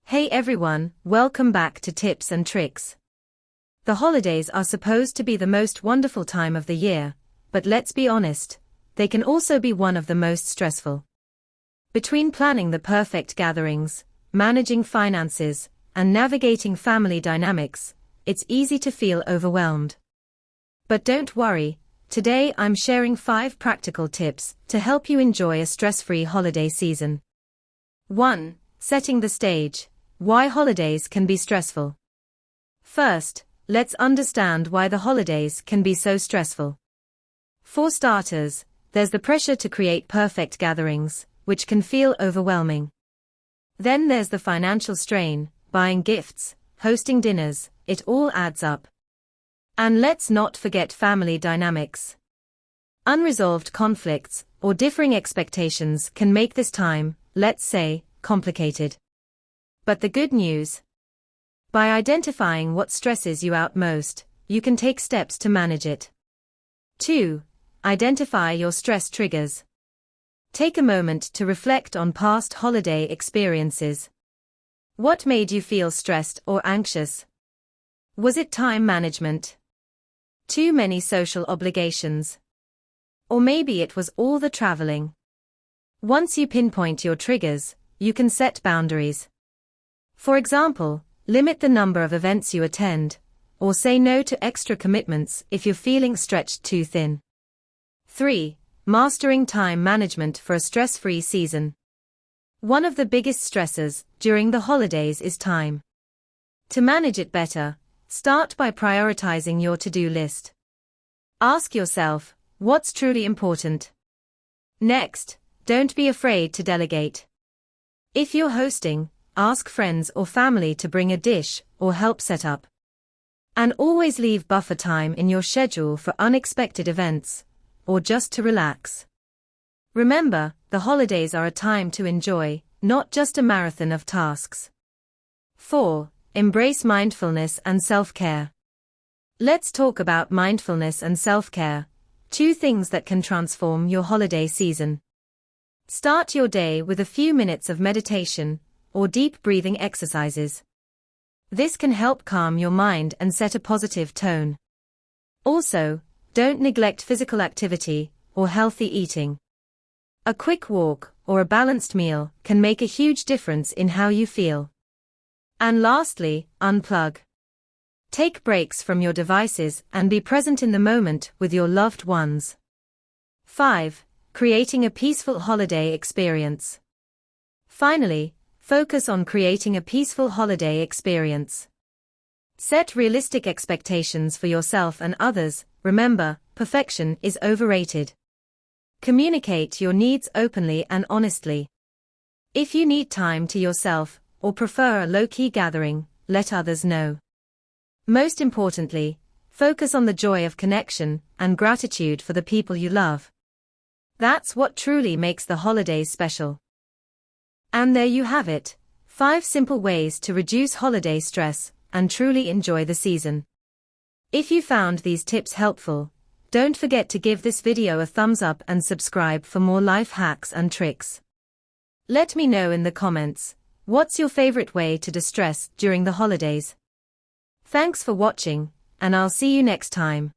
Hey everyone, welcome back to Tips and Tricks. The holidays are supposed to be the most wonderful time of the year, but let's be honest, they can also be one of the most stressful. Between planning the perfect gatherings, managing finances, and navigating family dynamics, it's easy to feel overwhelmed. But don't worry, today I'm sharing 5 practical tips to help you enjoy a stress-free holiday season. 1. Setting the stage. Why holidays can be stressful. First, let's understand why the holidays can be so stressful. For starters, there's the pressure to create perfect gatherings, which can feel overwhelming. Then there's the financial strain, buying gifts, hosting dinners, it all adds up. And let's not forget family dynamics. Unresolved conflicts or differing expectations can make this time, let's say, complicated. But the good news? By identifying what stresses you out most, you can take steps to manage it. 2. Identify your stress triggers. Take a moment to reflect on past holiday experiences. What made you feel stressed or anxious? Was it time management? Too many social obligations? Or maybe it was all the traveling. Once you pinpoint your triggers, you can set boundaries. For example, limit the number of events you attend, or say no to extra commitments if you're feeling stretched too thin. 3. Mastering time management for a stress-free season. One of the biggest stressors during the holidays is time. To manage it better, start by prioritizing your to-do list. Ask yourself, what's truly important? Next, don't be afraid to delegate. If you're hosting, ask friends or family to bring a dish or help set up. And always leave buffer time in your schedule for unexpected events, or just to relax. Remember, the holidays are a time to enjoy, not just a marathon of tasks. 4. Embrace mindfulness and self-care. Let's talk about mindfulness and self-care, 2 things that can transform your holiday season. Start your day with a few minutes of meditation or deep breathing exercises. This can help calm your mind and set a positive tone. Also, don't neglect physical activity or healthy eating. A quick walk or a balanced meal can make a huge difference in how you feel. And lastly, unplug. Take breaks from your devices and be present in the moment with your loved ones. 5. Creating a peaceful holiday experience. Finally, focus on creating a peaceful holiday experience. Set realistic expectations for yourself and others. Remember, perfection is overrated. Communicate your needs openly and honestly. If you need time to yourself, or prefer a low-key gathering, let others know. Most importantly, focus on the joy of connection and gratitude for the people you love. That's what truly makes the holidays special. And there you have it, 5 simple ways to reduce holiday stress and truly enjoy the season. If you found these tips helpful, don't forget to give this video a thumbs up and subscribe for more life hacks and tricks. Let me know in the comments, what's your favorite way to distress during the holidays? Thanks for watching, and I'll see you next time.